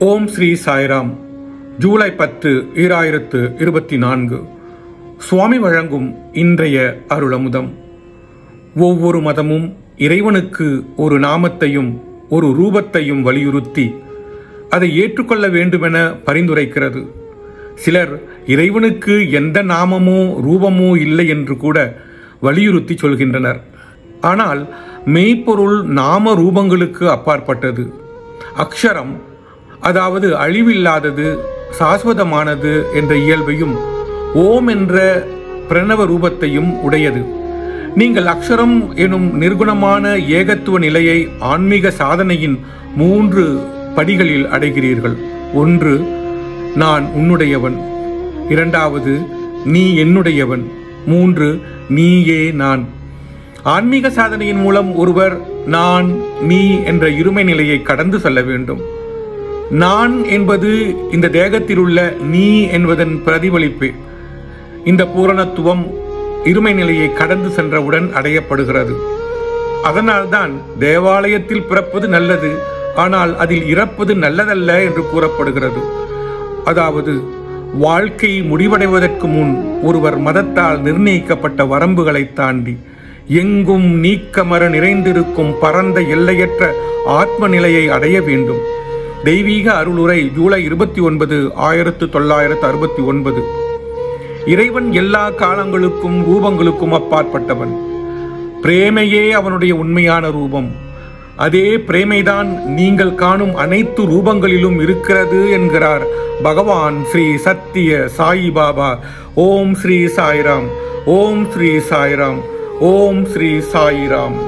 ஓம் ஸ்ரீ சாய்ராம். ஜூலை 10, 2024. சுவாமி வழங்கும் இன்றைய அருளமுதம். ஒவ்வொரு மதமும் இறைவனுக்கு ஒரு நாமத்தையும் ஒரு ரூபத்தையும் வலியுறுத்தி அதை ஏற்றுக்கொள்ள வேண்டுமென பரிந்துரைக்கிறது. சிலர் இறைவனுக்கு எந்த நாமமோ ரூபமோ இல்லை என்று கூட வலியுறுத்தி சொல்கின்றனர். ஆனால் மெய்ப்பொருள் நாம ரூபங்களுக்கு அப்பாற்பட்டது. அக்ஷரம், அதாவது அழிவில்லாதது, சாஸ்வதமானது என்ற இயல்பையும் ஓம் என்ற பிரணவ ரூபத்தையும் உடையது. நீங்கள் அக்ஷரம் எனும் நிர்குணமான ஏகத்துவ நிலையை ஆன்மீக சாதனையின் 3 படிகளில் அடைகிறீர்கள். 1, நான் உன்னுடையவன். 2, நீ என்னுடையவன். 3, நீயே நான். ஆன்மீக சாதனையின் மூலம் ஒருவர் நான், நீ என்ற இருமை நிலையை கடந்து செல்ல வேண்டும். நான் என்பது இந்த தேகத்தில் உள்ள நீ என்பதன் பிரதிபலிப்பு. இந்த பூரணத்துவம் இருமை நிலையை கடந்து சென்றவுடன் அடையப்படுகிறது. அதனால்தான் தேவாலயத்தில் பிறப்பது நல்லது, ஆனால் அதில் இறப்பது நல்லதல்ல என்று கூறப்படுகிறது. அதாவது வாழ்க்கை முடிவடைவதற்கு முன் ஒருவர் மதத்தால் நிர்ணயிக்கப்பட்ட வரம்புகளை தாண்டி எங்கும் நீக்கமர நிறைந்திருக்கும் பரந்த எல்லையற்ற ஆத்ம நிலையை அடைய வேண்டும். தெய்வீக அருளுரை, ஜூலை 29, 1969. இறைவன் எல்லா காலங்களுக்கும் ரூபங்களுக்கும் அப்பாற்பட்டவன். பிரேமையே அவனுடைய உண்மையான ரூபம். அதே பிரேமைதான் நீங்கள் காணும் அனைத்து ரூபங்களிலும் இருக்கிறது என்கிறார் பகவான் ஸ்ரீ சத்திய சாயி பாபா. ஓம் ஸ்ரீ சாய்ராம். ஓம் ஸ்ரீ சாய்ராம். ஓம் ஸ்ரீ சாய்ராம்.